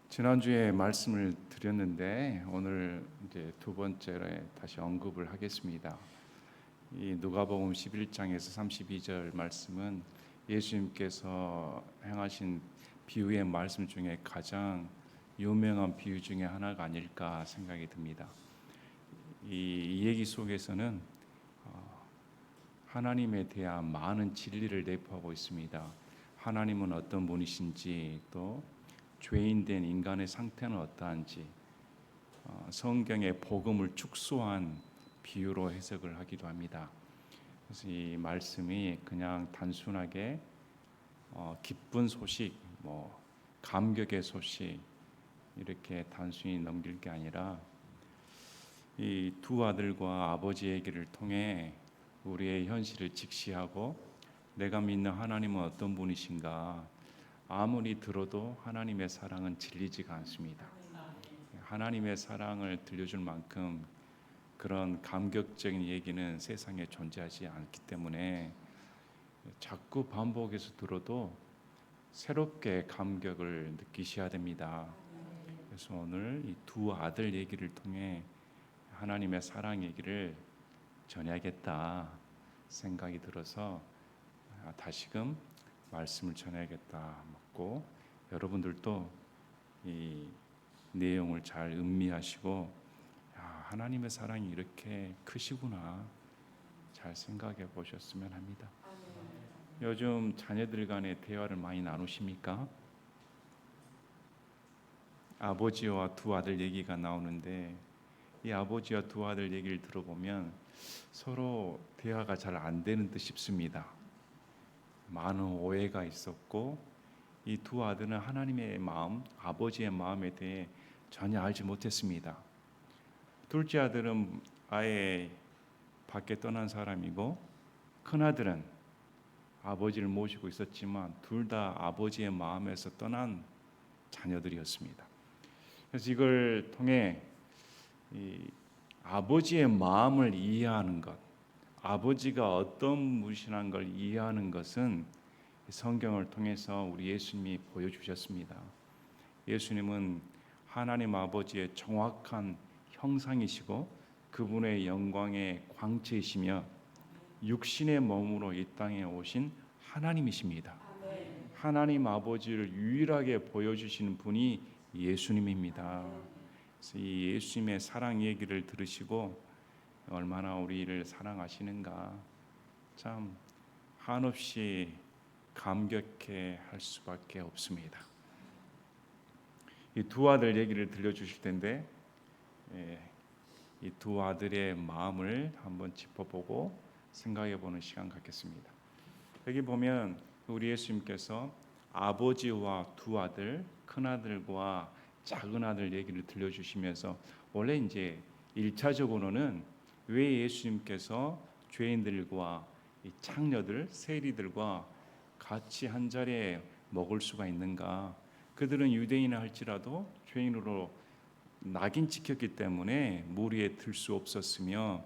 지난주에 말씀을 드렸는데 오늘 이제 두 번째로 다시 언급을 하겠습니다. 이 누가복음 11장에서 32절 말씀은 예수님께서 행하신 비유의 말씀 중에 가장 유명한 비유 중에 하나가 아닐까 생각이 듭니다. 이 얘기 속에서는 하나님에 대한 많은 진리를 내포하고 있습니다. 하나님은 어떤 분이신지, 또 죄인된 인간의 상태는 어떠한지, 성경의 복음을 축소한 비유로 해석을 하기도 합니다. 그래서 이 말씀이 그냥 단순하게 기쁜 소식, 감격의 소식 이렇게 단순히 넘길 게 아니라 이 두 아들과 아버지 얘기를 통해 우리의 현실을 직시하고 내가 믿는 하나님은 어떤 분이신가, 아무리 들어도 하나님의 사랑은 질리지가 않습니다. 하나님의 사랑을 들려줄 만큼 그런 감격적인 얘기는 세상에 존재하지 않기 때문에 자꾸 반복해서 들어도 새롭게 감격을 느끼셔야 됩니다. 그래서 오늘 이 두 아들 얘기를 통해 하나님의 사랑 얘기를 전해야겠다 생각이 들어서 다시금 말씀을 전해야겠다 먹고, 여러분들도 이 내용을 잘 음미하시고 하나님의 사랑이 이렇게 크시구나 잘 생각해 보셨으면 합니다. 요즘 자녀들 간의 대화를 많이 나누십니까? 아버지와 두 아들 얘기가 나오는데 이 아버지와 두 아들 얘기를 들어보면 서로 대화가 잘 안 되는 듯 싶습니다. 많은 오해가 있었고 이 두 아들은 하나님의 마음, 아버지의 마음에 대해 전혀 알지 못했습니다. 둘째 아들은 아예 밖에 떠난 사람이고, 큰 아들은 아버지를 모시고 있었지만 둘 다 아버지의 마음에서 떠난 자녀들이었습니다. 그래서 이걸 통해 이 아버지의 마음을 이해하는 것, 아버지가 어떤 분이시라는 걸 이해하는 것은 성경을 통해서 우리 예수님이 보여주셨습니다. 예수님은 하나님 아버지의 정확한 형상이시고 그분의 영광의 광채이시며 육신의 몸으로 이 땅에 오신 하나님이십니다. 하나님 아버지를 유일하게 보여주시는 분이 예수님입니다. 그래서 이 예수님의 사랑 얘기를 들으시고 얼마나 우리를 사랑하시는가 참 한없이 감격해 할 수밖에 없습니다. 이 두 아들 얘기를 들려주실 텐데 이 두 아들의 마음을 한번 짚어보고 생각해보는 시간 갖겠습니다. 여기 보면 우리 예수님께서 아버지와 두 아들, 큰 아들과 작은 아들 얘기를 들려주시면서 원래 이제 1차적으로는 왜 예수님께서 죄인들과 이 창녀들, 세리들과 같이 한 자리에 먹을 수가 있는가? 그들은 유대인이라 할지라도 죄인으로 낙인 찍혔기 때문에 무리에 들 수 없었으며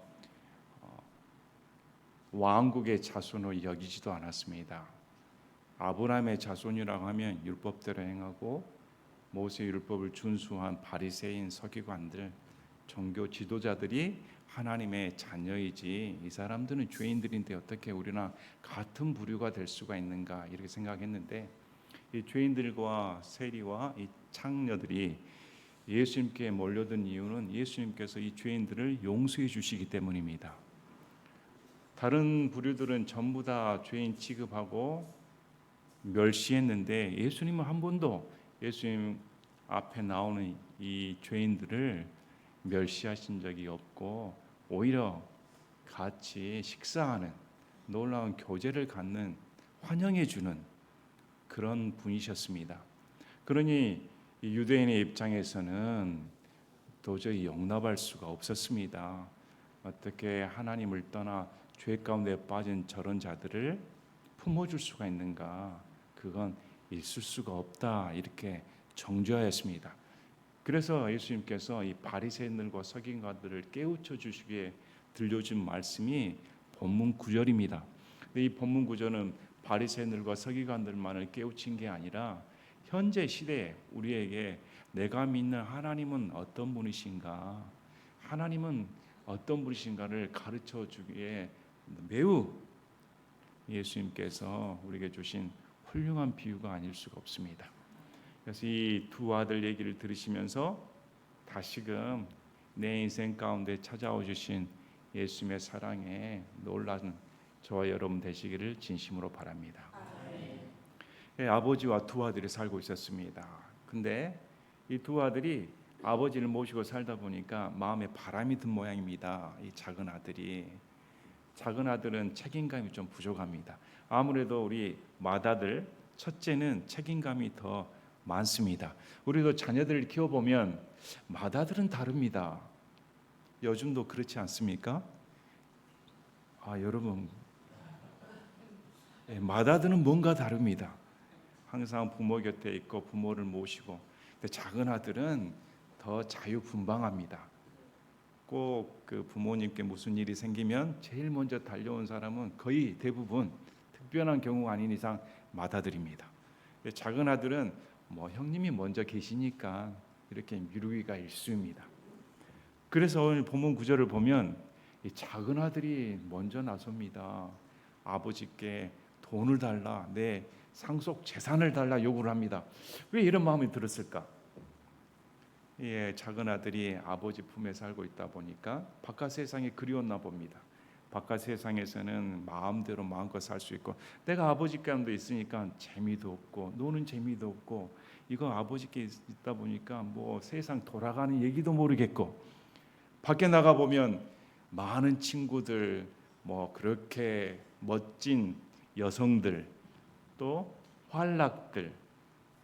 왕국의 자손으로 여기지도 않았습니다. 아브라함의 자손이라고 하면 율법대로 행하고 모세 율법을 준수한 바리새인 서기관들, 종교 지도자들이 하나님의 자녀이지 이 사람들은 죄인들인데 어떻게 우리나 같은 부류가 될 수가 있는가 이렇게 생각했는데, 이 죄인들과 세리와 이 창녀들이 예수님께 몰려든 이유는 예수님께서 이 죄인들을 용서해 주시기 때문입니다. 다른 부류들은 전부 다 죄인 취급하고 멸시했는데 예수님은 한 번도 예수님 앞에 나오는 이 죄인들을 멸시하신 적이 없고 오히려 같이 식사하는, 놀라운 교제를 갖는, 환영해 주는 그런 분이셨습니다. 그러니 유대인의 입장에서는 도저히 용납할 수가 없었습니다. 어떻게 하나님을 떠나 죄 가운데 빠진 저런 자들을 품어줄 수가 있는가? 그건 있을 수가 없다 이렇게 정죄하였습니다. 그래서 예수님께서 이 바리새인들과 서기관들을 깨우쳐 주시기에 들려준 말씀이 본문 9절입니다. 이 본문 9절은 바리새인들과 서기관들만을 깨우친 게 아니라 현재 시대에 우리에게 내가 믿는 하나님은 어떤 분이신가, 하나님은 어떤 분이신가를 가르쳐 주기에 매우 예수님께서 우리에게 주신 훌륭한 비유가 아닐 수가 없습니다. 그래서 이 두 아들 얘기를 들으시면서 다시금 내 인생 가운데 찾아오 주신 예수님의 사랑에 놀라는 저와 여러분 되시기를 진심으로 바랍니다. 아버지와 두 아들이 살고 있었습니다. 근데 이 두 아들이 아버지를 모시고 살다 보니까 마음에 바람이 든 모양입니다. 이 작은 아들은 책임감이 좀 부족합니다. 아무래도 우리 맏아들 첫째는 책임감이 더 많습니다. 우리도 자녀들을 키워보면 맏아들은 다릅니다. 요즘도 그렇지 않습니까? 여러분, 맏아들은 뭔가 다릅니다. 항상 부모 곁에 있고 부모를 모시고. 근데 작은 아들은 더 자유분방합니다. 꼭 그 부모님께 무슨 일이 생기면 제일 먼저 달려온 사람은 거의 대부분 특별한 경우가 아닌 이상 맏아들입니다. 작은 아들은 뭐 형님이 먼저 계시니까 이렇게 미루기가 일쑤입니다. 그래서 오늘 본문 구절을 보면 이 작은 아들이 먼저 나섭니다. 아버지께 돈을 달라, 내 상속 재산을 달라 요구를 합니다. 왜 이런 마음이 들었을까? 작은 아들이 아버지 품에 살고 있다 보니까 바깥 세상이 그리웠나 봅니다. 바깥 세상에서는 마음대로 마음껏 살 수 있고 내가 아버지께 있으니까 재미도 없고 노는 재미도 없고 이거 아버지께 있다 보니까 뭐 세상 돌아가는 얘기도 모르겠고 밖에 나가 보면 많은 친구들, 뭐 그렇게 멋진 여성들, 또 환락들,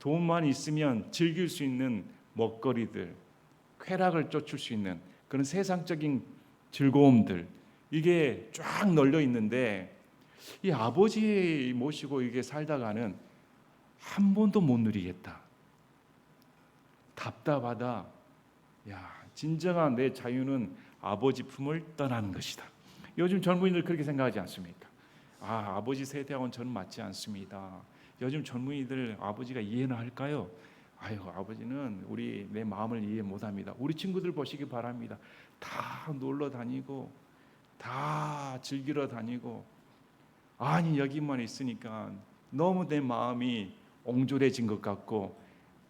돈만 있으면 즐길 수 있는 먹거리들, 쾌락을 쫓을 수 있는 그런 세상적인 즐거움들, 이게 쫙 널려 있는데 이 아버지 모시고 이게 살다가는 한 번도 못 누리겠다. 답답하다. 진정한 내 자유는 아버지 품을 떠나는 것이다. 요즘 젊은이들 그렇게 생각하지 않습니까? 아버지 세대하고는 저는 맞지 않습니다. 요즘 젊은이들 아버지가 이해는 할까요? 아버지는 내 마음을 이해 못합니다. 우리 친구들 보시기 바랍니다. 다 놀러 다니고 다 즐기러 다니고 여기만 있으니까 너무 내 마음이 옹졸해진 것 같고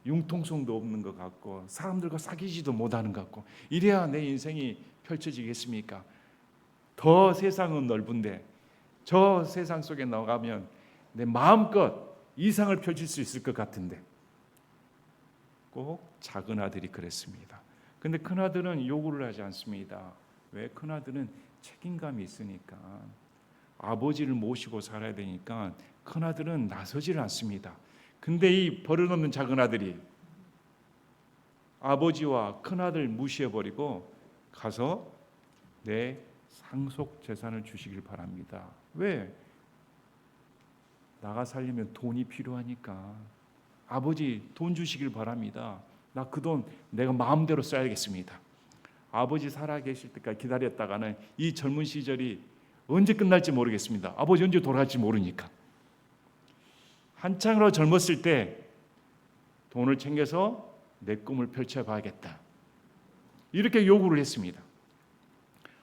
융통성도 없는 것 같고 사람들과 사귀지도 못하는 것 같고 이래야 내 인생이 펼쳐지겠습니까? 더 세상은 넓은데 저 세상 속에 나가면 내 마음껏 이상을 펼칠 수 있을 것 같은데 꼭 작은 아들이 그랬습니다. 근데 큰 아들은 요구를 하지 않습니다. 왜? 큰 아들은 책임감이 있으니까 아버지를 모시고 살아야 되니까 큰 아들은 나서지를 않습니다. 근데 이 버릇없는 작은 아들이 아버지와 큰 아들 무시해버리고 가서 내 상속 재산을 주시길 바랍니다. 왜? 나가 살려면 돈이 필요하니까 아버지 돈 주시길 바랍니다. 나 그 돈 내가 마음대로 써야겠습니다. 아버지 살아계실 때까지 기다렸다가는 이 젊은 시절이 언제 끝날지 모르겠습니다. 아버지 언제 돌아갈지 모르니까. 한창으로 젊었을 때 돈을 챙겨서 내 꿈을 펼쳐봐야겠다. 이렇게 요구를 했습니다.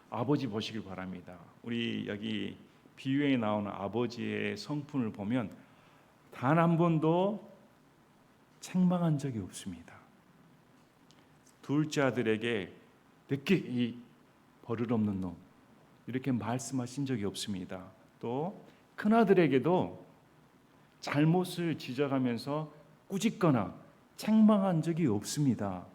아버지 보시길 바랍니다. 우리 여기 비유에 나오는 아버지의 성품을 보면 단 한 번도 책망한 적이 없습니다. 둘째 아들에게 늦게 이 버릇없는 놈 이렇게 말씀하신 적이 없습니다. 또 큰 아들에게도 잘못을 지적하면서 꾸짖거나 책망한 적이 없습니다.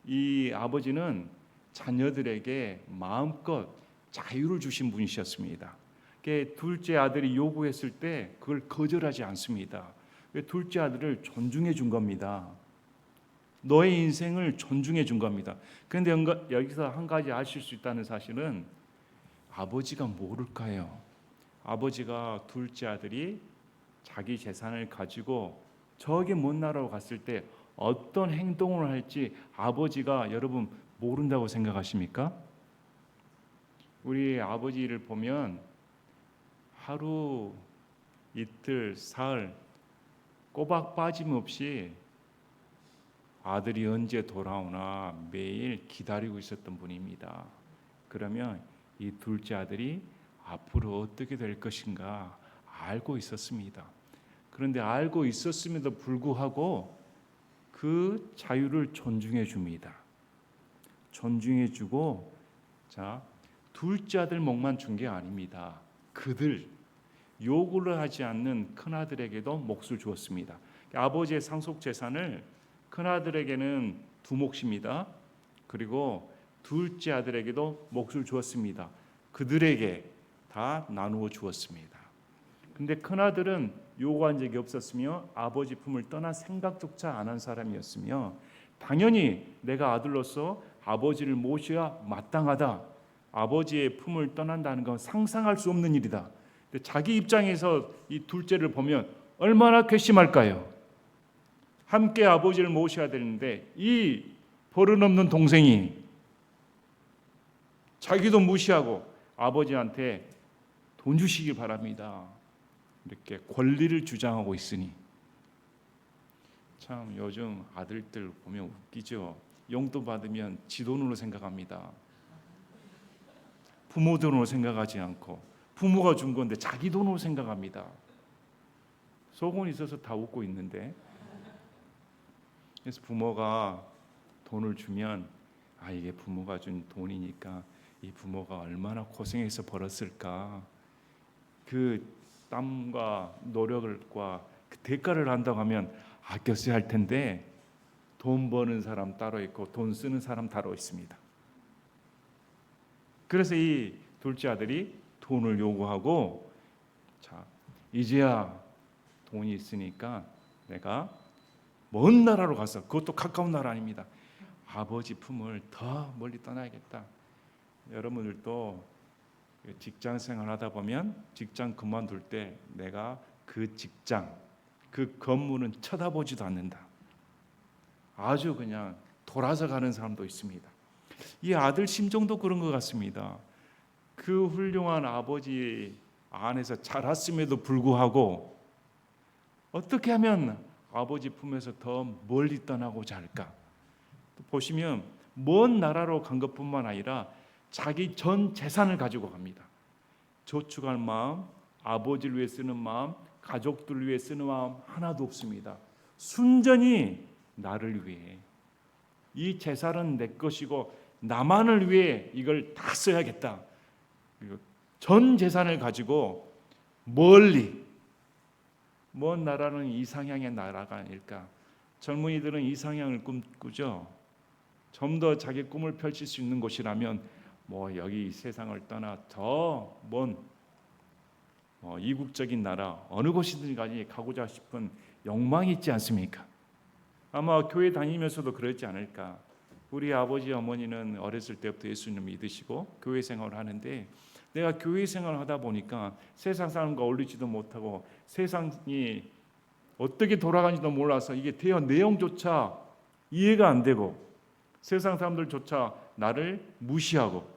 이 아버지는 자녀들에게 마음껏 자유를 주신 분이셨습니다. 둘째 아들이 요구했을 때 그걸 거절하지 않습니다. 둘째 아들을 존중해 준 겁니다. 너의 인생을 존중해 준 겁니다. 그런데 여기서 한 가지 아실 수 있다는 사실은 아버지가 모를까요? 아버지가 둘째 아들이 자기 재산을 가지고 저기 먼 나라로 갔을 때 어떤 행동을 할지 아버지가 여러분 모른다고 생각하십니까? 우리 아버지를 보면 하루, 이틀, 사흘 꼬박 빠짐없이 아들이 언제 돌아오나 매일 기다리고 있었던 분입니다. 그러면 이 둘째 아들이 앞으로 어떻게 될 것인가 알고 있었습니다. 그런데 알고 있었음에도 불구하고 그 자유를 존중해 줍니다. 존중해 주고, 자, 둘째 아들 몫만 준 게 아닙니다. 그들 요구를 하지 않는 큰아들에게도 몫을 주었습니다. 아버지의 상속 재산을 큰아들에게는 두 몫입니다. 그리고 둘째 아들에게도 몫을 주었습니다. 그들에게 다 나누어 주었습니다. 근데 큰아들은 요구한 적이 없었으며 아버지 품을 떠난 생각조차 안 한 사람이었으며, 당연히 내가 아들로서 아버지를 모셔야 마땅하다, 아버지의 품을 떠난다는 건 상상할 수 없는 일이다. 근데 자기 입장에서 이 둘째를 보면 얼마나 괘씸할까요? 함께 아버지를 모셔야 되는데 이 버릇없는 동생이 자기도 무시하고 아버지한테 돈 주시길 바랍니다, 이렇게 권리를 주장하고 있으니, 참 요즘 아들들 보면 웃기죠. 용돈 받으면 지 돈으로 생각합니다. 부모 돈으로 생각하지 않고, 부모가 준 건데 자기 돈으로 생각합니다. 속은 있어서 다 웃고 있는데, 그래서 부모가 돈을 주면 이게 부모가 준 돈이니까 이 부모가 얼마나 고생해서 벌었을까, 그 땀과 노력과 그 대가를 한다고 하면 아껴 써야 할 텐데, 돈 버는 사람 따로 있고 돈 쓰는 사람 따로 있습니다. 그래서 이 둘째 아들이 돈을 요구하고, 자, 이제야 돈이 있으니까 내가 먼 나라로 가서, 그것도 가까운 나라 아닙니다, 아버지 품을 더 멀리 떠나야겠다. 여러분들도 직장 생활하다 보면 직장 그만둘 때 내가 그 직장, 그 건물은 쳐다보지도 않는다, 아주 그냥 돌아서 가는 사람도 있습니다. 이 아들 심정도 그런 것 같습니다. 그 훌륭한 아버지 안에서 자랐음에도 불구하고 어떻게 하면 아버지 품에서 더 멀리 떠나고자 할까? 보시면 먼 나라로 간 것뿐만 아니라 자기 전 재산을 가지고 갑니다. 저축할 마음, 아버지를 위해 쓰는 마음, 가족들을 위해 쓰는 마음 하나도 없습니다. 순전히 나를 위해, 이 재산은 내 것이고 나만을 위해 이걸 다 써야겠다. 전 재산을 가지고 멀리, 먼 나라는 이상향의 나라가 아닐까. 젊은이들은 이상향을 꿈꾸죠. 좀 더 자기 꿈을 펼칠 수 있는 곳이라면 여기 세상을 떠나 더 먼 이국적인 나라, 어느 곳이든지 가고자 싶은 욕망이 있지 않습니까? 아마 교회 다니면서도 그러지 않을까. 우리 아버지 어머니는 어렸을 때부터 예수님을 믿으시고 교회 생활을 하는데, 내가 교회 생활을 하다 보니까 세상 사람과 어울리지도 못하고 세상이 어떻게 돌아가는지도 몰라서 이게 대화 내용조차 이해가 안 되고, 세상 사람들조차 나를 무시하고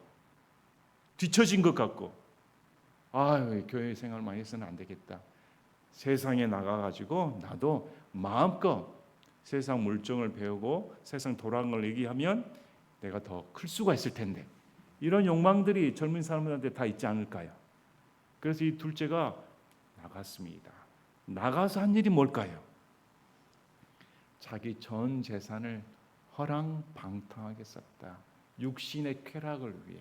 뒤처진 것 같고, 교회 생활 많이 해서는 안 되겠다, 세상에 나가가지고 나도 마음껏 세상 물정을 배우고 세상 돌아가는 걸 얘기하면 내가 더 클 수가 있을 텐데, 이런 욕망들이 젊은 사람들한테 다 있지 않을까요? 그래서 이 둘째가 나갔습니다. 나가서 한 일이 뭘까요? 자기 전 재산을 허랑방탕하게 썼다. 육신의 쾌락을 위해.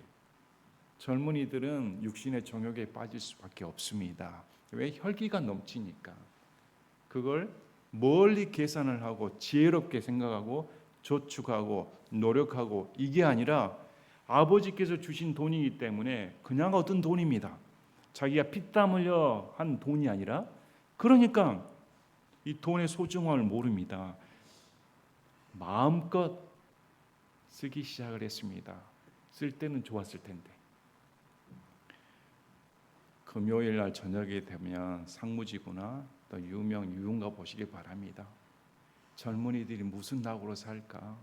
젊은이들은 육신의 정욕에 빠질 수밖에 없습니다. 왜? 혈기가 넘치니까. 그걸 멀리 계산을 하고 지혜롭게 생각하고 저축하고 노력하고, 이게 아니라 아버지께서 주신 돈이기 때문에 그냥 얻은 돈입니다. 자기가 피땀 흘려 한 돈이 아니라, 그러니까 이 돈의 소중함을 모릅니다. 마음껏 쓰기 시작을 했습니다. 쓸 때는 좋았을 텐데. 금요일 날 저녁에 되면 상무지구나 또 유명 유흥가 보시기 바랍니다. 젊은이들이 무슨 낙으로 살까?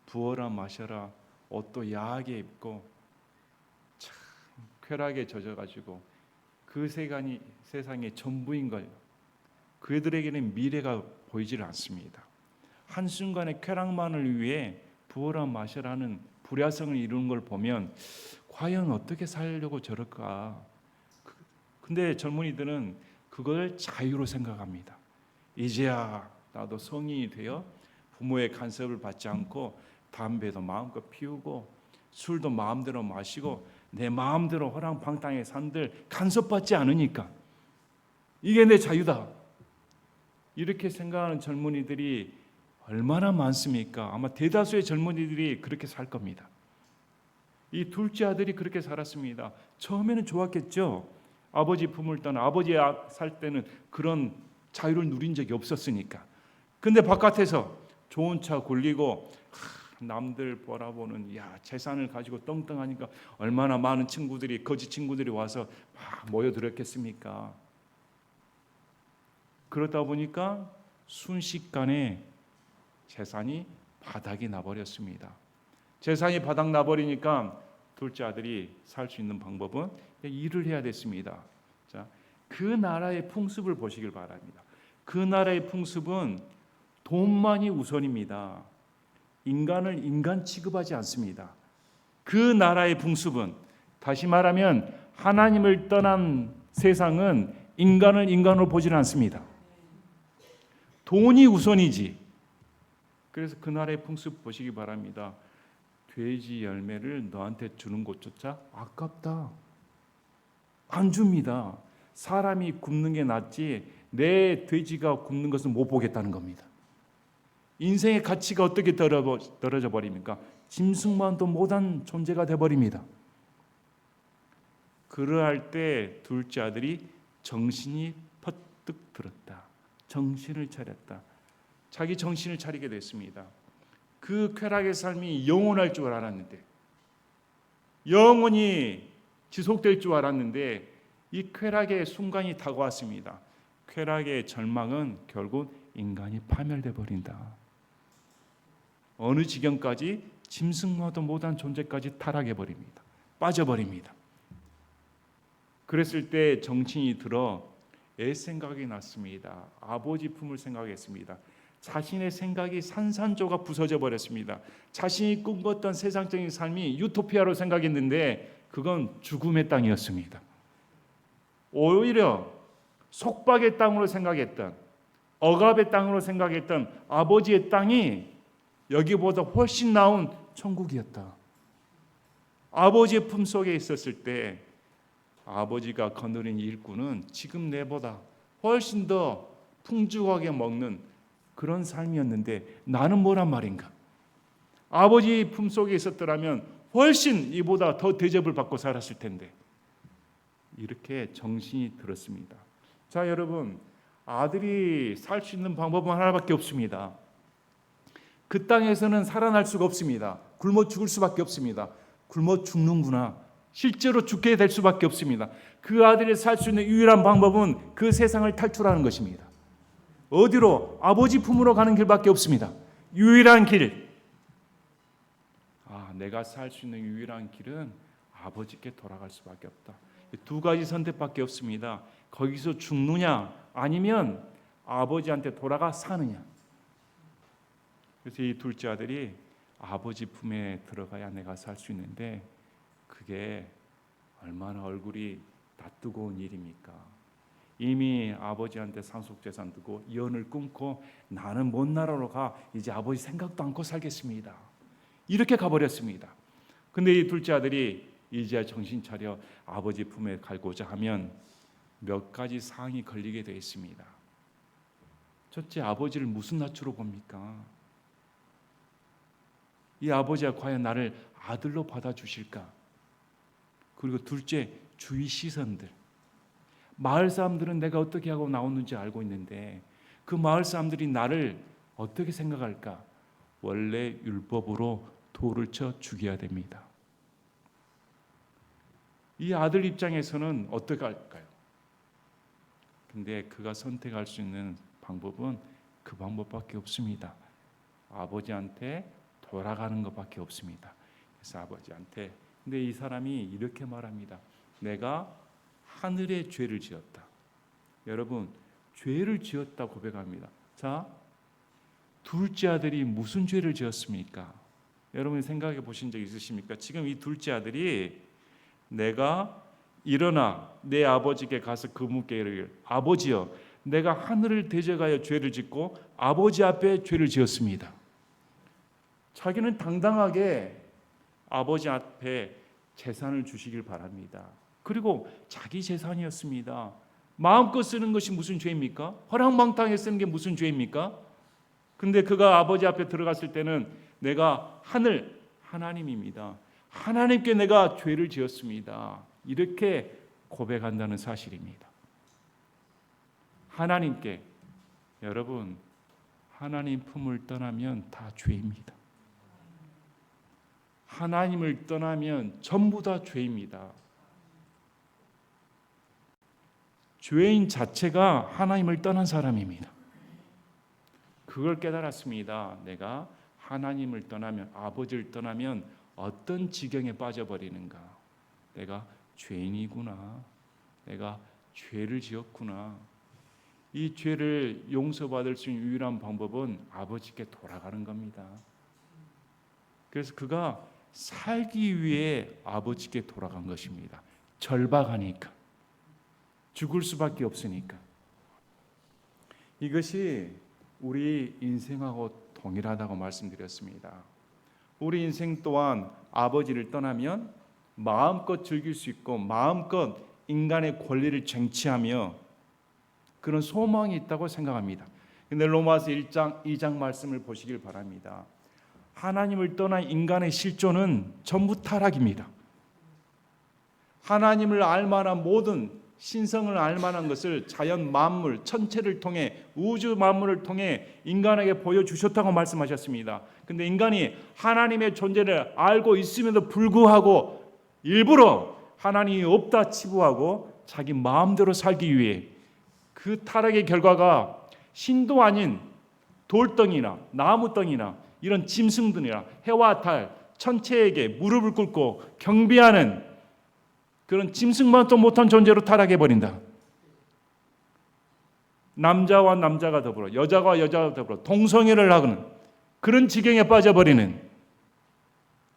부어라 마셔라, 옷도 야하게 입고 참 쾌락에 젖어가지고 그 세상이 전부인 걸 그들에게는 미래가 보이질 않습니다. 한순간의 쾌락만을 위해 부어라 마셔라는 불야성을 이루는 걸 보면 과연 어떻게 살려고 저럴까? 근데 젊은이들은 그걸 자유로 생각합니다. 이제야 나도 성인이 되어 부모의 간섭을 받지 않고 담배도 마음껏 피우고 술도 마음대로 마시고 내 마음대로 호랑방탕에 산들 간섭받지 않으니까 이게 내 자유다. 이렇게 생각하는 젊은이들이 얼마나 많습니까? 아마 대다수의 젊은이들이 그렇게 살 겁니다. 이 둘째 아들이 그렇게 살았습니다. 처음에는 좋았겠죠. 아버지 품을 떠나 아버지 살 때는 그런 자유를 누린 적이 없었으니까. 근데 바깥에서 좋은 차 굴리고 남들 바라보는 재산을 가지고 떵떵하니까 얼마나 많은 친구들이 거짓 친구들이 와서 막 모여들었겠습니까? 그러다 보니까 순식간에 재산이 바닥이 나버렸습니다. 재산이 바닥 나버리니까 둘째 아들이 살 수 있는 방법은 일을 해야 됐습니다. 자, 그 나라의 풍습을 보시길 바랍니다. 그 나라의 풍습은 돈만이 우선입니다. 인간을 인간 취급하지 않습니다. 그 나라의 풍습은 다시 말하면 하나님을 떠난 세상은 인간을 인간으로 보지는 않습니다. 돈이 우선이지. 그래서 그 나라의 풍습 보시기 바랍니다. 돼지 열매를 너한테 주는 것조차 아깝다. 안 줍니다. 사람이 굶는 게 낫지 내 돼지가 굶는 것은 못 보겠다는 겁니다. 인생의 가치가 어떻게 떨어져 버립니까? 짐승만도 못한 존재가 돼버립니다. 그러할 때 둘째 아들이 정신이 퍼뜩 들었다. 정신을 차렸다. 자기 정신을 차리게 됐습니다. 그 쾌락의 삶이 영원할 줄 알았는데, 영원히 지속될 줄 알았는데 이 쾌락의 순간이 다가왔습니다. 쾌락의 절망은 결국 인간이 파멸돼 버린다. 어느 지경까지 짐승마도 못한 존재까지 타락해 버립니다. 빠져버립니다. 그랬을 때 정신이 들어 옛 생각이 났습니다. 아버지 품을 생각했습니다. 자신의 생각이 산산조각 부서져 버렸습니다. 자신이 꿈꿨던 세상적인 삶이 유토피아로 생각했는데 그건 죽음의 땅이었습니다. 오히려 속박의 땅으로 생각했던, 억압의 땅으로 생각했던 아버지의 땅이 여기보다 훨씬 나은 천국이었다. 아버지의 품속에 있었을 때 아버지가 거느린 일꾼은 지금 내보다 훨씬 더 풍족하게 먹는 그런 삶이었는데 나는 뭐란 말인가? 아버지 품속에 있었더라면 훨씬 이보다 더 대접을 받고 살았을 텐데. 이렇게 정신이 들었습니다. 자, 여러분, 아들이 살 수 있는 방법은 하나밖에 없습니다. 그 땅에서는 살아날 수가 없습니다. 굶어 죽을 수밖에 없습니다. 굶어 죽는구나. 실제로 죽게 될 수밖에 없습니다. 그 아들이 살 수 있는 유일한 방법은 그 세상을 탈출하는 것입니다. 어디로? 아버지 품으로 가는 길밖에 없습니다. 유일한 길. 내가 살 수 있는 유일한 길은 아버지께 돌아갈 수밖에 없다. 두 가지 선택밖에 없습니다. 거기서 죽느냐 아니면 아버지한테 돌아가 사느냐. 그래서 이 둘째 아들이 아버지 품에 들어가야 내가 살 수 있는데 그게 얼마나 얼굴이 낯뜨거운 일입니까? 이미 아버지한테 상속재산 두고 이혼을 끊고 나는 먼 나라로 가 이제 아버지 생각도 않고 살겠습니다. 이렇게 가버렸습니다. 근데 이 둘째 아들이 이제야 정신 차려 아버지 품에 갈고자 하면 몇 가지 사항이 걸리게 되어 있습니다. 첫째, 아버지를 무슨 낯으로 봅니까? 이 아버지가 과연 나를 아들로 받아주실까? 그리고 둘째, 주위 시선들. 마을 사람들은 내가 어떻게 하고 나오는지 알고 있는데 그 마을 사람들이 나를 어떻게 생각할까? 원래 율법으로 돌을 쳐 죽여야 됩니다. 이 아들 입장에서는 어떻게 할까요? 근데 그가 선택할 수 있는 방법은 그 방법밖에 없습니다. 아버지한테 돌아가는 것밖에 없습니다. 그래서 아버지한테, 근데 이 사람이 이렇게 말합니다. 내가 하늘의 죄를 지었다. 여러분, 죄를 지었다 고백합니다. 자, 둘째 아들이 무슨 죄를 지었습니까? 여러분 생각해 보신 적 있으십니까? 지금 이 둘째 아들이 내가 일어나 내 아버지께 가서 그분께 이르기를 아버지여 내가 하늘을 대적하여 죄를 짓고 아버지 앞에 죄를 지었습니다. 자기는 당당하게 아버지 앞에 재산을 주시길 바랍니다. 그리고 자기 재산이었습니다. 마음껏 쓰는 것이 무슨 죄입니까? 허랑방탕하게 쓰는 게 무슨 죄입니까? 근데 그가 아버지 앞에 들어갔을 때는 내가 하나님입니다. 하나님께 내가 죄를 지었습니다. 이렇게 고백한다는 사실입니다. 하나님께, 여러분, 하나님 품을 떠나면 다 죄입니다. 하나님을 떠나면 전부 다 죄입니다. 죄인 자체가 하나님을 떠난 사람입니다. 그걸 깨달았습니다. 내가 하나님을 떠나면, 아버지를 떠나면 어떤 지경에 빠져버리는가. 내가 죄인이구나. 내가 죄를 지었구나. 이 죄를 용서받을 수 있는 유일한 방법은 아버지께 돌아가는 겁니다. 그래서 그가 살기 위해 아버지께 돌아간 것입니다. 절박하니까. 죽을 수밖에 없으니까. 이것이 우리 인생하고 동일하다고 말씀드렸습니다. 우리 인생 또한 아버지를 떠나면 마음껏 즐길 수 있고 마음껏 인간의 권리를 쟁취하며 그런 소망이 있다고 생각합니다. 근데 로마서 1장 2장 말씀을 보시길 바랍니다. 하나님을 떠난 인간의 실존은 전부 타락입니다. 하나님을 알만한 모든 신성을 알만한 것을 자연 만물 천체를 통해 우주 만물을 통해 인간에게 보여주셨다고 말씀하셨습니다. 근데 인간이 하나님의 존재를 알고 있음에도 불구하고 일부러 하나님이 없다 치부하고 자기 마음대로 살기 위해 그 타락의 결과가 신도 아닌 돌덩이나 나무덩이나 이런 짐승들이나 해와 달 천체에게 무릎을 꿇고 경배하는 그런 짐승만도 못한 존재로 타락해버린다. 남자와 남자가 더불어 여자와 여자가 더불어 동성애를 하는 그런 지경에 빠져버리는,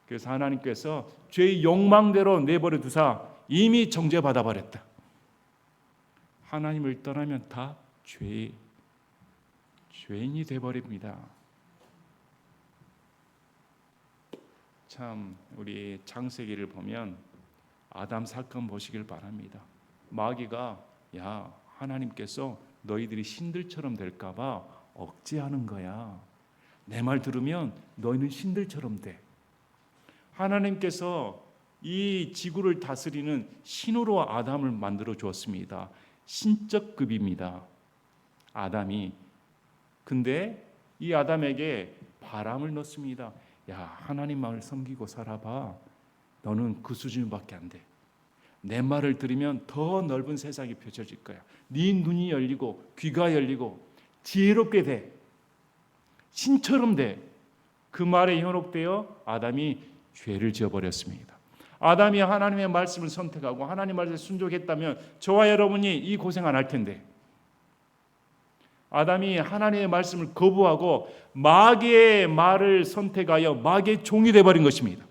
그래서 하나님께서 죄의 욕망대로 내버려 두사 이미 정죄받아 버렸다. 하나님을 떠나면 다 죄인이 되어버립니다. 참 우리 창세기를 보면 아담 사건 보시길 바랍니다. 마귀가 야 하나님께서 너희들이 신들처럼 될까 봐 억제하는 거야. 내 말 들으면 너희는 신들처럼 돼. 하나님께서 이 지구를 다스리는 신으로 아담을 만들어 주었습니다. 신적 급입니다. 아담이. 근데 이 아담에게 바람을 넣습니다. 야 하나님만을 섬기고 살아봐. 너는 그 수준밖에 안 돼. 내 말을 들으면 더 넓은 세상이 펼쳐질 거야. 네 눈이 열리고 귀가 열리고 지혜롭게 돼. 신처럼 돼. 그 말에 현혹되어 아담이 죄를 지어버렸습니다. 아담이 하나님의 말씀을 선택하고 하나님 말씀에 순종했다면 저와 여러분이 이 고생 안 할 텐데, 아담이 하나님의 말씀을 거부하고 마귀의 말을 선택하여 마귀의 종이 되어버린 것입니다.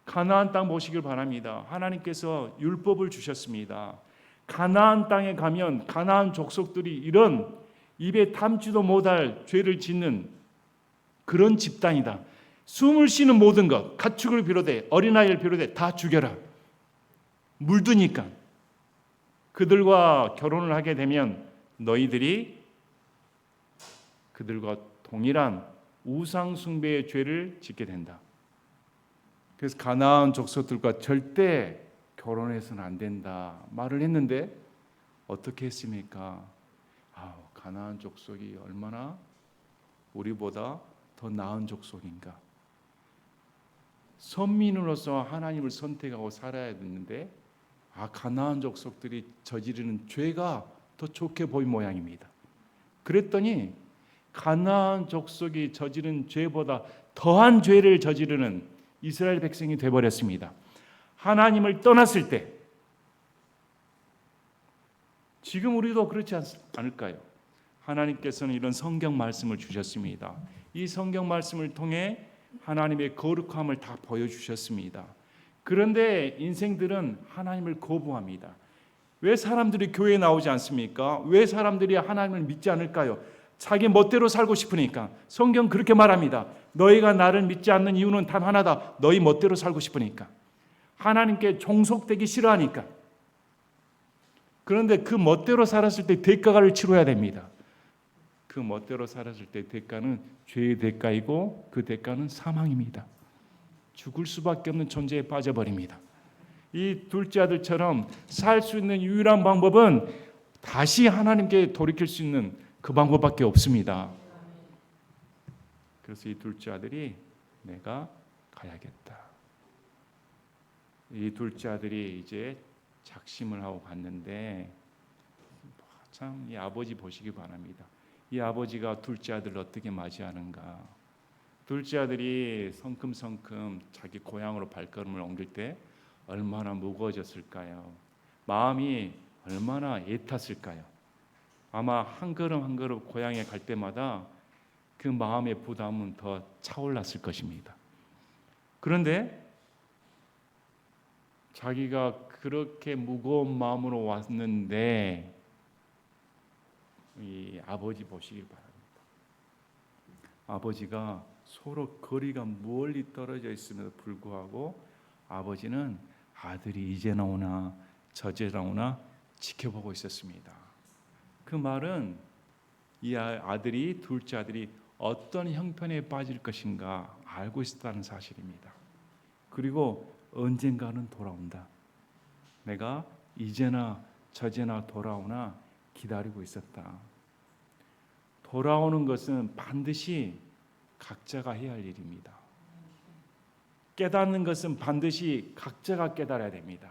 가나안 땅 보시길 바랍니다. 하나님께서 율법을 주셨습니다. 가나안 땅에 가면 가나안 족속들이 이런 입에 담지도 못할 죄를 짓는 그런 집단이다. 숨을 쉬는 모든 것, 가축을 비롯해 어린아이를 비롯해 다 죽여라. 물드니까. 그들과 결혼을 하게 되면 너희들이 그들과 동일한 우상 숭배의 죄를 짓게 된다. 그래서 가나안 족속들과 절대 결혼해서는 안 된다 말을 했는데 어떻게 했습니까? 가나안 족속이 얼마나 우리보다 더 나은 족속인가. 선민으로서 하나님을 선택하고 살아야 되는데 가나안 족속들이 저지르는 죄가 더 좋게 보인 모양입니다. 그랬더니 가나안 족속이 저지른 죄보다 더한 죄를 저지르는 이스라엘 백성이 되어버렸습니다. 하나님을 떠났을 때 지금 우리도 그렇지 않을까요? 하나님께서는 이런 성경 말씀을 주셨습니다. 이 성경 말씀을 통해 하나님의 거룩함을 다 보여주셨습니다. 그런데 인생들은 하나님을 거부합니다. 왜 사람들이 교회에 나오지 않습니까? 왜 사람들이 하나님을 믿지 않을까요? 자기 멋대로 살고 싶으니까. 성경 그렇게 말합니다. 너희가 나를 믿지 않는 이유는 단 하나다. 너희 멋대로 살고 싶으니까. 하나님께 종속되기 싫어하니까. 그런데 그 멋대로 살았을 때 대가를 치러야 됩니다. 그 멋대로 살았을 때 대가는 죄의 대가이고 그 대가는 사망입니다. 죽을 수밖에 없는 존재에 빠져버립니다. 이 둘째 아들처럼 살 수 있는 유일한 방법은 다시 하나님께 돌이킬 수 있는 그 방법밖에 없습니다. 그래서 이 둘째 아들이 내가 가야겠다. 이 둘째 아들이 이제 작심을 하고 갔는데 참 이 아버지 보시기 바랍니다. 이 아버지가 둘째 아들을 어떻게 맞이하는가. 둘째 아들이 성큼성큼 자기 고향으로 발걸음을 옮길 때 얼마나 무거워졌을까요? 마음이 얼마나 애탔을까요? 아마 한 걸음 한 걸음 고향에 갈 때마다 그 마음의 부담은 더 차올랐을 것입니다. 그런데 자기가 그렇게 무거운 마음으로 왔는데 이 아버지 보시길 바랍니다. 아버지가 서로 거리가 멀리 떨어져 있음에도 불구하고 아버지는 아들이 이제 나오나 저제 나오나 지켜보고 있었습니다. 그 말은 이 아들이 둘째 아들이 어떤 형편에 빠질 것인가 알고 있었다는 사실입니다. 그리고 언젠가는 돌아온다. 내가 이제나 저제나 돌아오나 기다리고 있었다. 돌아오는 것은 반드시 각자가 해야 할 일입니다. 깨닫는 것은 반드시 각자가 깨달아야 됩니다.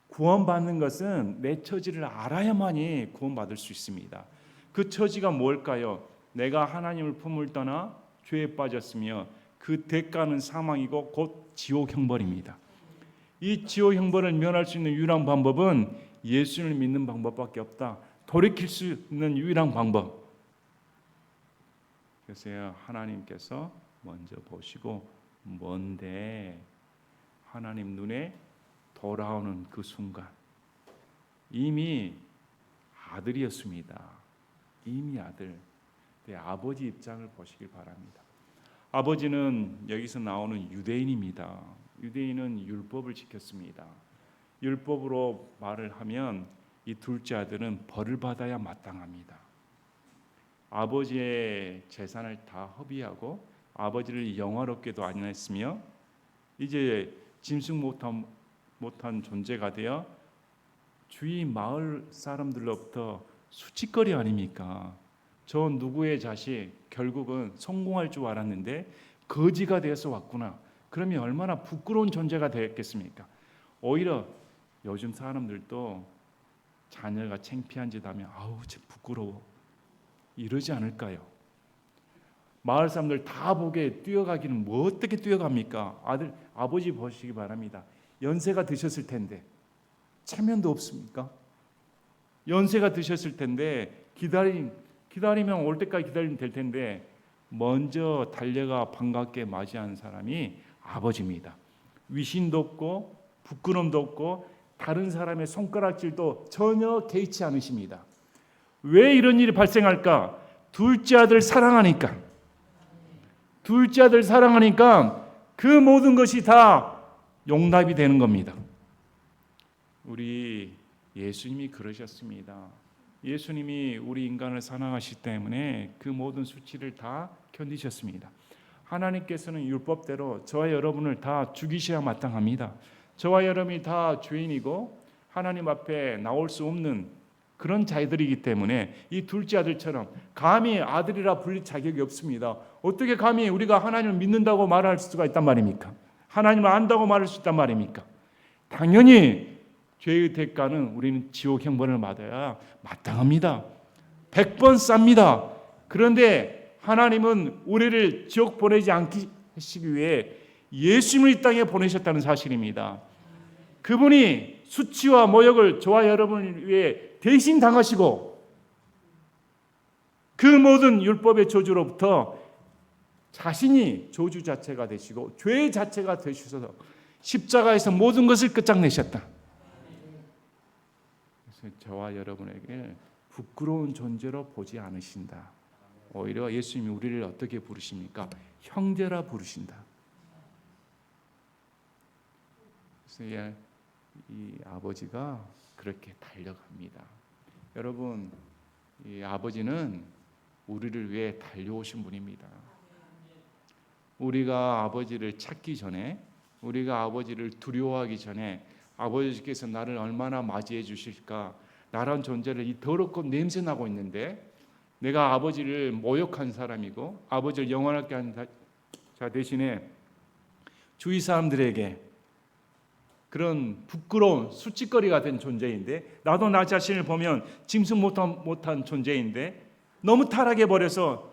구원받는 것은 내 처지를 알아야만이 구원받을 수 있습니다. 그 처지가 뭘까요? 내가 하나님을 품을 떠나 죄에 빠졌으며 그 대가는 사망이고 곧 지옥 형벌입니다. 이 지옥 형벌을 면할 수 있는 유일한 방법은 예수를 믿는 방법밖에 없다. 돌이킬 수 있는 유일한 방법. 그래서 하나님께서 먼저 보시고 먼데 하나님 눈에 돌아오는 그 순간 이미 아들이었습니다. 이미 아들. 아버지 입장을 보시길 바랍니다. 아버지는 여기서 나오는 유대인입니다. 유대인은 율법을 지켰습니다. 율법으로 말을 하면 이 둘째 아들은 벌을 받아야 마땅합니다. 아버지의 재산을 다 허비하고 아버지를 영화롭게도 안 했으며 이제 짐승 못한 존재가 되어 주위 마을 사람들로부터 수치거리 아닙니까? 저 누구의 자식 결국은 성공할 줄 알았는데 거지가 되어서 왔구나. 그러면 얼마나 부끄러운 존재가 되었겠습니까? 오히려 요즘 사람들도 자녀가 창피한 짓 하면 아우 참 부끄러워 이러지 않을까요? 마을 사람들 다 보게 뛰어가기는 뭐 어떻게 뛰어갑니까? 아버지 보시기 바랍니다. 연세가 드셨을 텐데 체면도 없습니까? 연세가 드셨을 텐데 기다리면 올 때까지 기다리면 될 텐데 먼저 달려가 반갑게 맞이한 사람이 아버지입니다. 위신도 없고 부끄럼도 없고 다른 사람의 손가락질도 전혀 개의치 않으십니다. 왜 이런 일이 발생할까? 둘째 아들 사랑하니까. 둘째 아들 사랑하니까 그 모든 것이 다 용납이 되는 겁니다. 우리 예수님이 그러셨습니다. 예수님이 우리 인간을 사랑하시기 때문에 그 모든 수치를 다 견디셨습니다. 하나님께서는 율법대로 저와 여러분을 다 죽이셔야 마땅합니다. 저와 여러분이 다 죄인이고 하나님 앞에 나올 수 없는 그런 자들이기 때문에 이 둘째 아들처럼 감히 아들이라 불릴 자격이 없습니다. 어떻게 감히 우리가 하나님을 믿는다고 말할 수가 있단 말입니까? 하나님을 안다고 말할 수 있단 말입니까? 당연히 죄의 대가는 우리는 지옥 형벌을 받아야 마땅합니다. 100번 쌉니다. 그런데 하나님은 우리를 지옥 보내지 않게 하시기 위해 예수님을 이 땅에 보내셨다는 사실입니다. 그분이 수치와 모욕을 저와 여러분을 위해 대신 당하시고 그 모든 율법의 저주로부터 자신이 저주 자체가 되시고 죄 자체가 되셔서 십자가에서 모든 것을 끝장내셨다. 그래서 저와 여러분에게 부끄러운 존재로 보지 않으신다. 오히려 예수님이 우리를 어떻게 부르십니까? 형제라 부르신다. 그래서 이 아버지가 그렇게 달려갑니다. 여러분, 이 아버지는 우리를 위해 달려오신 분입니다. 우리가 아버지를 찾기 전에, 우리가 아버지를 두려워하기 전에 아버지께서 나를 얼마나 맞이해 주실까? 나란 존재를 이 더럽고 냄새나고 있는데 내가 아버지를 모욕한 사람이고 아버지를 영원하게 한 자 대신에 주위 사람들에게 그런 부끄러운 수치거리가 된 존재인데 나도 나 자신을 보면 짐승 못한 존재인데 너무 타락해 버려서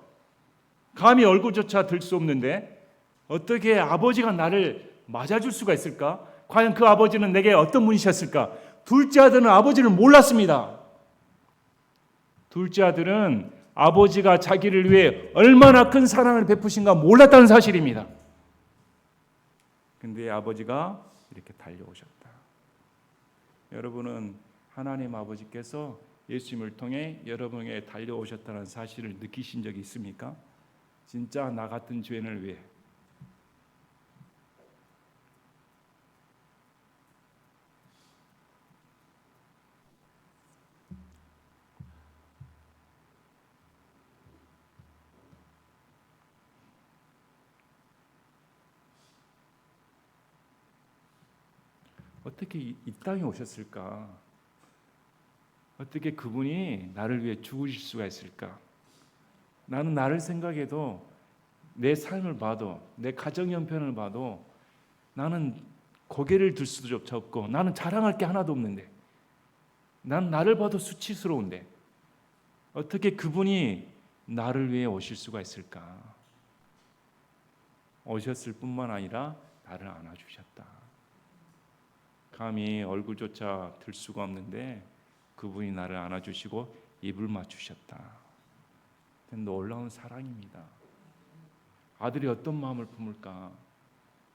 감히 얼굴조차 들 수 없는데 어떻게 아버지가 나를 맞아줄 수가 있을까? 과연 그 아버지는 내게 어떤 분이셨을까? 둘째 아들은 아버지를 몰랐습니다. 둘째 아들은 아버지가 자기를 위해 얼마나 큰 사랑을 베푸신가 몰랐다는 사실입니다. 근데 아버지가 이렇게 달려오셨다. 여러분은 하나님 아버지께서 예수님을 통해 여러분에게 달려오셨다는 사실을 느끼신 적이 있습니까? 진짜 나 같은 죄인을 위해 어떻게 이 땅에 오셨을까? 어떻게 그분이 나를 위해 죽으실 수가 있을까? 나는 나를 생각해도 내 삶을 봐도 내 가정 형편을 봐도 나는 고개를 들 수조차 없고 나는 자랑할 게 하나도 없는데 난 나를 봐도 수치스러운데 어떻게 그분이 나를 위해 오실 수가 있을까? 오셨을 뿐만 아니라 나를 안아주셨다. 감히 얼굴조차 들 수가 없는데 그분이 나를 안아주시고 입을 맞추셨다. 놀라운 사랑입니다. 아들이 어떤 마음을 품을까?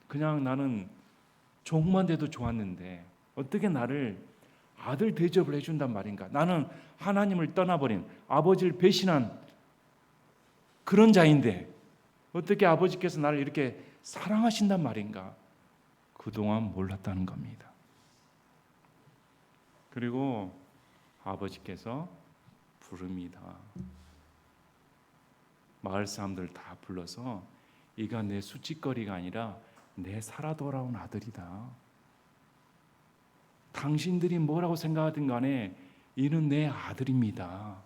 그냥 나는 종만 돼도 좋았는데 어떻게 나를 아들 대접을 해준단 말인가? 나는 하나님을 떠나버린 아버지를 배신한 그런 자인데 어떻게 아버지께서 나를 이렇게 사랑하신단 말인가? 그동안 몰랐다는 겁니다. 그리고 아버지께서 부릅니다. 마을 사람들 다 불러서 이가 내 수치거리가 아니라 내 살아 돌아온 아들이다. 당신들이 뭐라고 생각하든 간에 이는 내 아들입니다.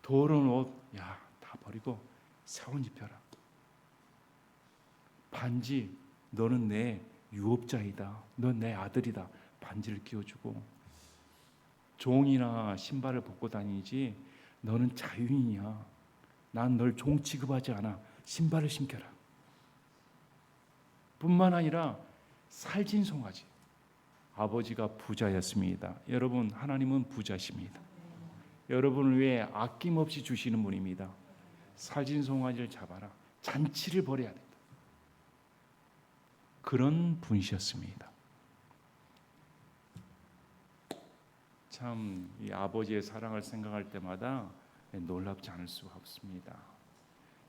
더러운 옷, 다 버리고 새 옷 입혀라. 반지, 너는 내 유업자이다. 넌 내 아들이다. 반지를 끼워주고 종이나 신발을 벗고 다니지 너는 자유인이야. 난 널 종 취급하지 않아. 신발을 신겨라. 뿐만 아니라 살진 송아지. 아버지가 부자였습니다. 여러분, 하나님은 부자십니다. 여러분을 위해 아낌없이 주시는 분입니다. 살진 송아지를 잡아라. 잔치를 벌여야 된다. 그런 분이셨습니다. 참 이 아버지의 사랑을 생각할 때마다 놀랍지 않을 수가 없습니다.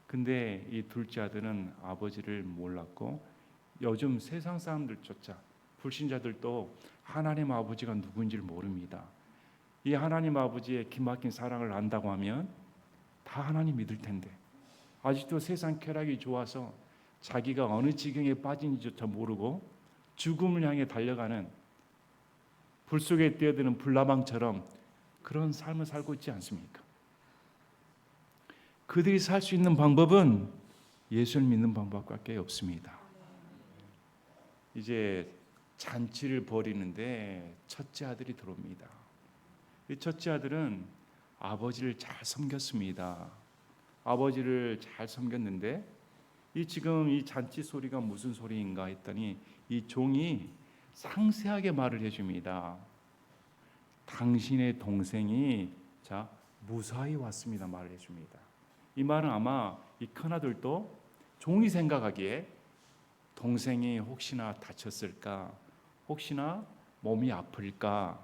근데 이 둘째 아들은 아버지를 몰랐고 요즘 세상 사람들조차 불신자들도 하나님 아버지가 누구인지를 모릅니다. 이 하나님 아버지의 기막힌 사랑을 안다고 하면 다 하나님 믿을 텐데 아직도 세상 쾌락이 좋아서 자기가 어느 지경에 빠진지조차 모르고 죽음을 향해 달려가는 불 속에 뛰어드는 불나방처럼 그런 삶을 살고 있지 않습니까? 그들이 살 수 있는 방법은 예수를 믿는 방법밖에 없습니다. 이제 잔치를 벌이는데 첫째 아들이 들어옵니다. 이 첫째 아들은 아버지를 잘 섬겼습니다. 아버지를 잘 섬겼는데 지금 이 잔치 소리가 무슨 소리인가 했더니 이 종이 상세하게 말을 해줍니다. 당신의 동생이 무사히 왔습니다. 말을 해줍니다. 이 말은 아마 이 큰아들도 종이 생각하기에 동생이 혹시나 다쳤을까, 혹시나 몸이 아플까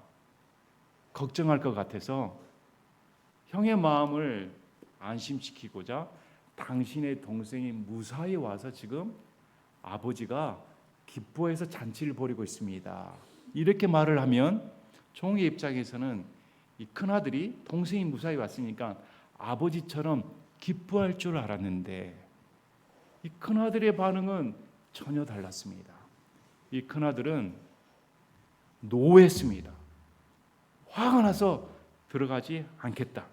걱정할 것 같아서 형의 마음을 안심시키고자 당신의 동생이 무사히 와서 지금 아버지가 기뻐해서 잔치를 벌이고 있습니다. 이렇게 말을 하면 종의 입장에서는 이 큰아들이 동생이 무사히 왔으니까 아버지처럼 기뻐할 줄 알았는데 이 큰아들의 반응은 전혀 달랐습니다. 이 큰아들은 노했습니다. 화가 나서 들어가지 않겠다.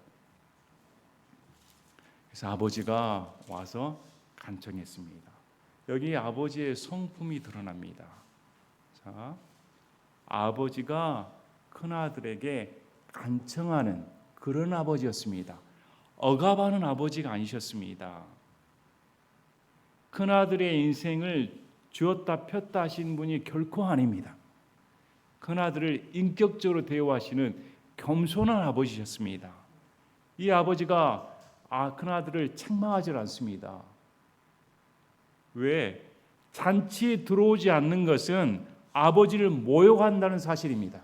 그래서 아버지가 와서 간청했습니다. 여기 아버지의 성품이 드러납니다. 자, 아버지가 큰아들에게 간청하는 그런 아버지였습니다. 억압하는 아버지가 아니셨습니다. 큰아들의 인생을 쥐었다 폈다 하신 분이 결코 아닙니다. 큰아들을 인격적으로 대우하시는 겸손한 아버지셨습니다. 이 아버지가 큰아들을 책망하지 않습니다. 왜? 잔치에 들어오지 않는 것은 아버지를 모욕한다는 사실입니다.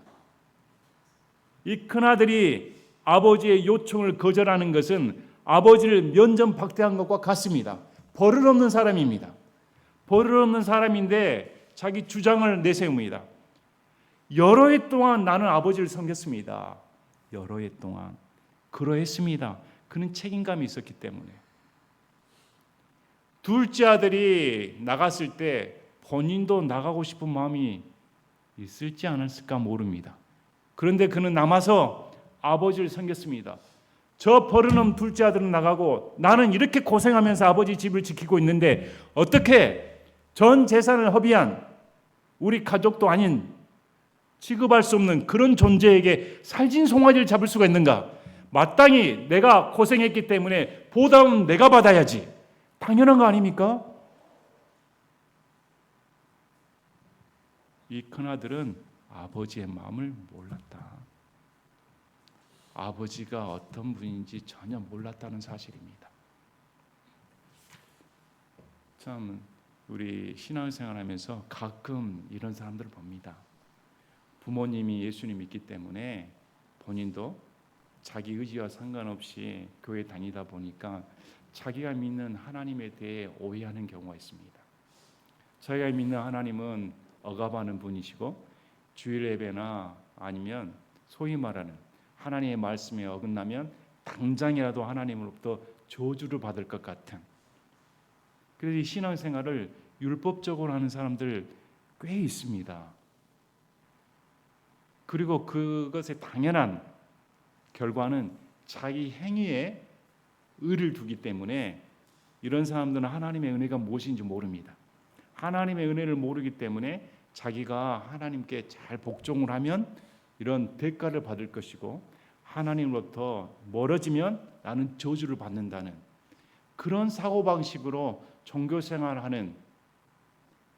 이 큰아들이 아버지의 요청을 거절하는 것은 아버지를 면전박대한 것과 같습니다. 버릇없는 사람입니다. 버릇없는 사람인데 자기 주장을 내세웁니다. 여러 해 동안 나는 아버지를 섬겼습니다. 여러 해 동안 그러했습니다. 그는 책임감이 있었기 때문에. 둘째 아들이 나갔을 때 본인도 나가고 싶은 마음이 있을지 않았을까 모릅니다. 그런데 그는 남아서 아버지를 섬겼습니다. 저 버릇없는 둘째 아들은 나가고 나는 이렇게 고생하면서 아버지 집을 지키고 있는데 어떻게 전 재산을 허비한 우리 가족도 아닌 취급할 수 없는 그런 존재에게 살진 송아지를 잡을 수가 있는가? 마땅히 내가 고생했기 때문에 보답은 내가 받아야지. 당연한 거 아닙니까? 이 큰아들은 아버지의 마음을 몰랐다. 아버지가 어떤 분인지 전혀 몰랐다는 사실입니다. 참 우리 신앙생활하면서 가끔 이런 사람들을 봅니다. 부모님이 예수님 믿기 때문에 본인도 자기 의지와 상관없이 교회 다니다 보니까 자기가 믿는 하나님에 대해 오해하는 경우가 있습니다. 자기가 믿는 하나님은 억압하는 분이시고 주일 예배나 아니면 소위 말하는 하나님의 말씀에 어긋나면 당장이라도 하나님으로부터 저주를 받을 것 같은, 그래서 이 신앙생활을 율법적으로 하는 사람들 꽤 있습니다. 그리고 그것의 당연한 결과는 자기 행위에 의를 두기 때문에 이런 사람들은 하나님의 은혜가 무엇인지 모릅니다. 하나님의 은혜를 모르기 때문에 자기가 하나님께 잘 복종을 하면 이런 대가를 받을 것이고 하나님으로부터 멀어지면 나는 저주를 받는다는 그런 사고방식으로 종교생활하는,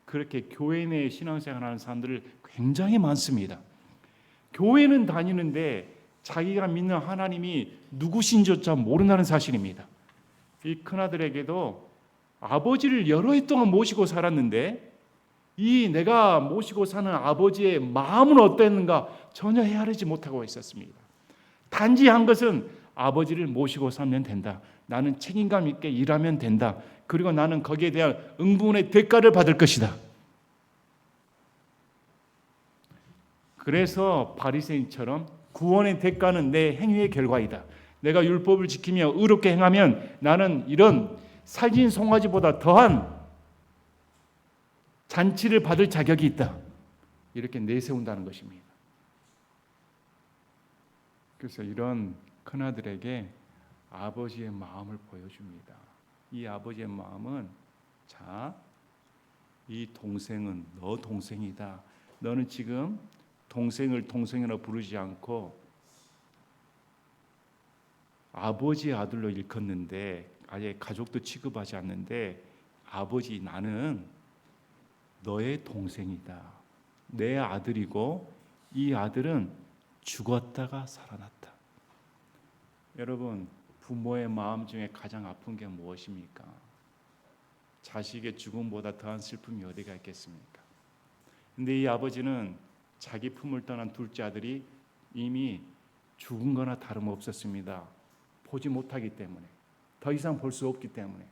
그렇게 교회 내에 신앙생활하는 사람들 굉장히 많습니다. 교회는 다니는데 자기가 믿는 하나님이 누구신지조차 모른다는 사실입니다. 이 큰아들에게도 아버지를 여러 해 동안 모시고 살았는데 이 내가 모시고 사는 아버지의 마음은 어땠는가 전혀 헤아리지 못하고 있었습니다. 단지 한 것은 아버지를 모시고 살면 된다. 나는 책임감 있게 일하면 된다. 그리고 나는 거기에 대한 응분의 대가를 받을 것이다. 그래서 바리새인처럼 구원의 대가는 내 행위의 결과이다. 내가 율법을 지키며 의롭게 행하면 나는 이런 살진 송아지보다 더한 잔치를 받을 자격이 있다. 이렇게 내세운다는 것입니다. 그래서 이런 큰아들에게 아버지의 마음을 보여줍니다. 이 아버지의 마음은 이 동생은 너 동생이다. 너는 지금 동생을 동생이라 부르지 않고 아버지의 아들로 일컫는데 아예 가족도 취급하지 않는데 아버지 나는 너의 동생이다. 내 아들이고 이 아들은 죽었다가 살아났다. 여러분, 부모의 마음 중에 가장 아픈 게 무엇입니까? 자식의 죽음보다 더한 슬픔이 어디가 있겠습니까? 근데 이 아버지는 자기 품을 떠난 둘째 아들이 이미 죽은 거나 다름없었습니다. 보지 못하기 때문에, 더 이상 볼 수 없기 때문에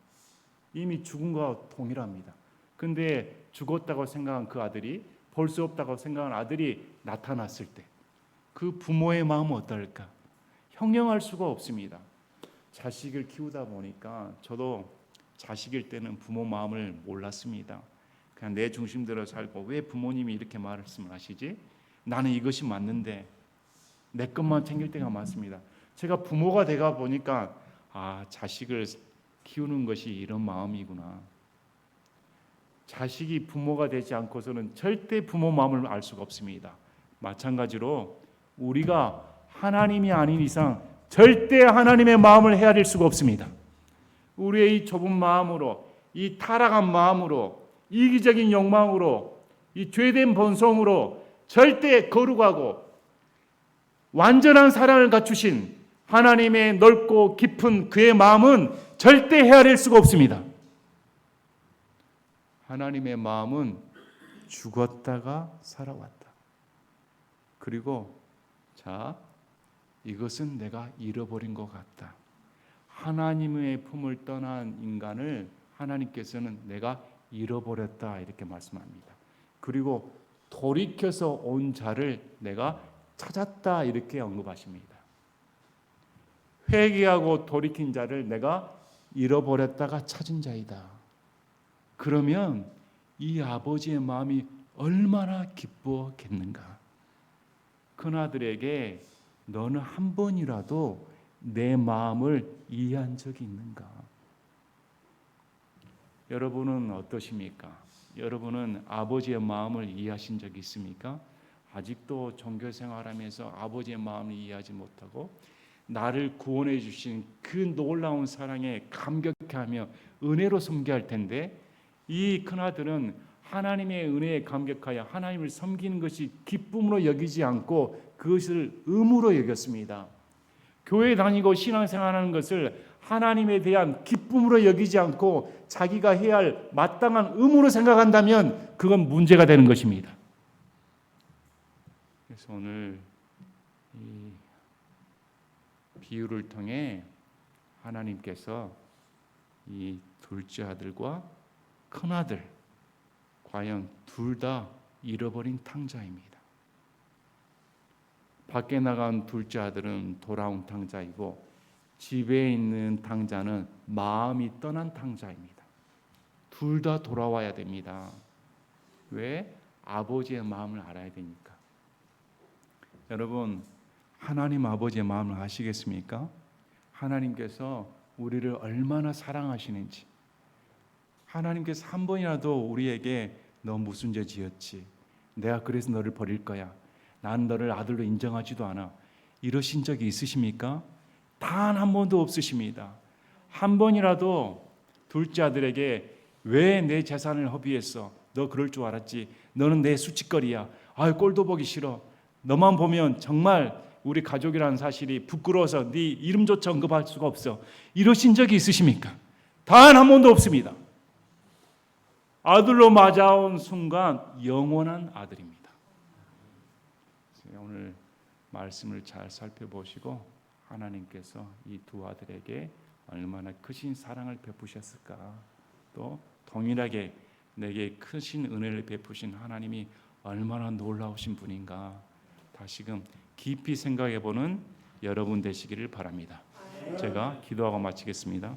이미 죽은 거와 동일합니다. 근데 죽었다고 생각한 그 아들이, 볼 수 없다고 생각한 아들이 나타났을 때 그 부모의 마음은 어떨까? 형용할 수가 없습니다. 자식을 키우다 보니까 저도 자식일 때는 부모 마음을 몰랐습니다. 그냥 내 중심대로 살고, 왜 부모님이 이렇게 말씀을 하시지? 나는 이것이 맞는데, 내 것만 챙길 때가 많습니다. 제가 부모가 되가 보니까 자식을 키우는 것이 이런 마음이구나. 자식이 부모가 되지 않고서는 절대 부모 마음을 알 수가 없습니다. 마찬가지로 우리가 하나님이 아닌 이상 절대 하나님의 마음을 헤아릴 수가 없습니다. 우리의 이 좁은 마음으로, 이 타락한 마음으로, 이기적인 욕망으로, 이 죄된 본성으로 절대 거룩하고 완전한 사랑을 갖추신 하나님의 넓고 깊은 그의 마음은 절대 헤아릴 수가 없습니다. 하나님의 마음은 죽었다가 살아왔다. 그리고 이것은 내가 잃어버린 것 같다. 하나님의 품을 떠난 인간을 하나님께서는 내가 잃어버렸다 이렇게 말씀합니다. 그리고 돌이켜서 온 자를 내가 찾았다 이렇게 언급하십니다. 회개하고 돌이킨 자를 내가 잃어버렸다가 찾은 자이다. 그러면 이 아버지의 마음이 얼마나 기쁘겠는가. 큰아들에게 너는 한 번이라도 내 마음을 이해한 적이 있는가? 여러분은 어떠십니까? 여러분은 아버지의 마음을 이해하신 적이 있습니까? 아직도 종교 생활하면서 아버지의 마음을 이해하지 못하고 나를 구원해 주신 그 놀라운 사랑에 감격하며 은혜로 섬겨야 할 텐데, 이 큰아들은 하나님의 은혜에 감격하여 하나님을 섬기는 것이 기쁨으로 여기지 않고 그것을 의무로 여겼습니다. 교회 다니고 신앙생활하는 것을 하나님에 대한 기쁨으로 여기지 않고 자기가 해야 할 마땅한 의무로 생각한다면 그건 문제가 되는 것입니다. 그래서 오늘 이 비유를 통해 하나님께서 이 둘째 아들과 큰아들, 과연 둘 다 잃어버린 탕자입니다. 밖에 나간 둘째 아들은 돌아온 탕자이고 집에 있는 탕자는 마음이 떠난 탕자입니다. 둘 다 돌아와야 됩니다. 왜? 아버지의 마음을 알아야 되니까. 여러분, 하나님 아버지의 마음을 아시겠습니까? 하나님께서 우리를 얼마나 사랑하시는지, 하나님께서 한 번이라도 우리에게 너 무슨 죄 지었지? 내가 그래서 너를 버릴 거야. 난 너를 아들로 인정하지도 않아. 이러신 적이 있으십니까? 단 한 번도 없으십니다. 한 번이라도 둘째 아들에게 왜 내 재산을 허비했어? 너 그럴 줄 알았지? 너는 내 수치거리야. 꼴도 보기 싫어. 너만 보면 정말 우리 가족이라는 사실이 부끄러워서 네 이름조차 언급할 수가 없어. 이러신 적이 있으십니까? 단 한 번도 없습니다. 아들로 맞아온 순간 영원한 아들입니다. 오늘 말씀을 잘 살펴보시고 하나님께서 이 두 아들에게 얼마나 크신 사랑을 베푸셨을까, 또 동일하게 내게 크신 은혜를 베푸신 하나님이 얼마나 놀라우신 분인가 다시금 깊이 생각해보는 여러분 되시기를 바랍니다. 제가 기도하고 마치겠습니다.